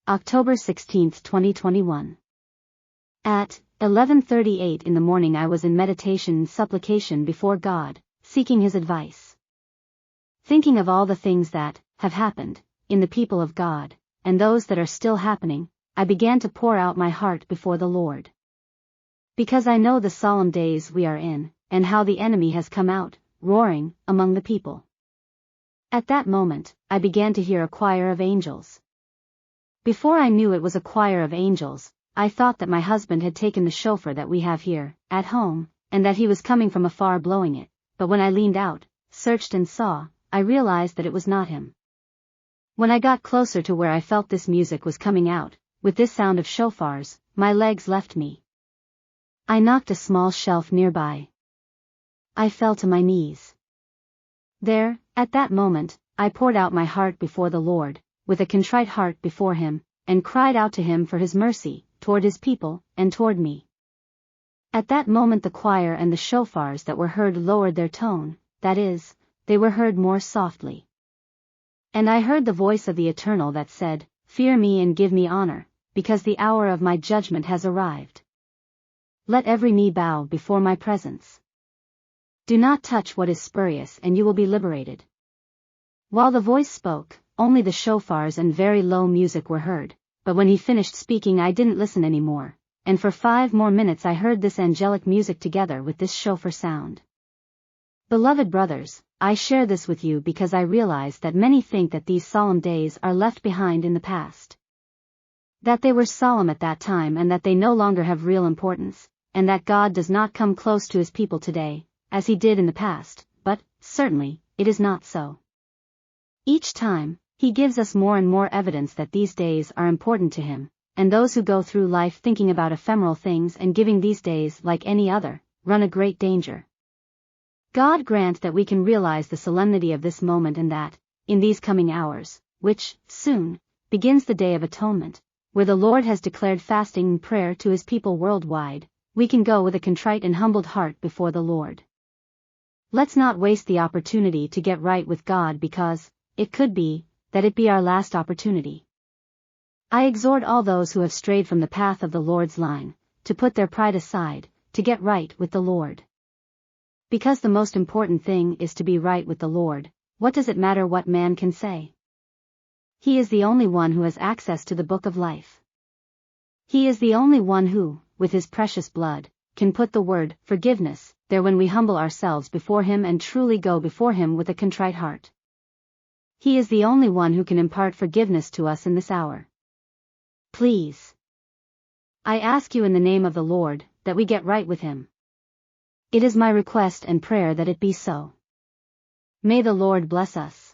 October 16, 2021. At 11:38 in the morning I was in meditation and supplication before God, seeking His advice. Thinking of all the things that have happened in the people of God, and those that are still happening, I began to pour out my heart before the Lord. Because I know the solemn days we are in, and how the enemy has come out, roaring, among the people. At that moment, I began to hear a choir of angels. Before I knew it was a choir of angels, I thought that my husband had taken the shofar that we have here, at home, and that he was coming from afar blowing it, but when I leaned out, searched and saw, I realized that it was not him. When I got closer to where I felt this music was coming out, with this sound of shofars, my legs left me. I knocked a small shelf nearby. I fell to my knees. There, at that moment, I poured out my heart before the Lord, with a contrite heart before Him, and cried out to Him for His mercy, toward His people, and toward me. At that moment the choir and the shofars that were heard lowered their tone, that is, they were heard more softly. And I heard the voice of the Eternal that said, "Fear me and give me honor, because the hour of my judgment has arrived. Let every knee bow before my presence. Do not touch what is spurious and you will be liberated." While the voice spoke, only the shofars and very low music were heard, but when he finished speaking I didn't listen anymore, and for 5 more minutes I heard this angelic music together with this shofar sound. Beloved brothers, I share this with you because I realize that many think that these solemn days are left behind in the past. That they were solemn at that time and that they no longer have real importance, and that God does not come close to His people today, as He did in the past, but, certainly, it is not so. Each time, He gives us more and more evidence that these days are important to Him, and those who go through life thinking about ephemeral things and giving these days like any other, run a great danger. God grant that we can realize the solemnity of this moment and that, in these coming hours, which, soon, begins the Day of Atonement, where the Lord has declared fasting and prayer to His people worldwide, we can go with a contrite and humbled heart before the Lord. Let's not waste the opportunity to get right with God because, it could be, that it be our last opportunity. I exhort all those who have strayed from the path of the Lord's line, to put their pride aside, to get right with the Lord. Because the most important thing is to be right with the Lord, what does it matter what man can say? He is the only one who has access to the book of life. He is the only one who, with His precious blood, can put the word, forgiveness, there when we humble ourselves before Him and truly go before Him with a contrite heart. He is the only one who can impart forgiveness to us in this hour. Please, I ask you in the name of the Lord, that we get right with Him. It is my request and prayer that it be so. May the Lord bless us.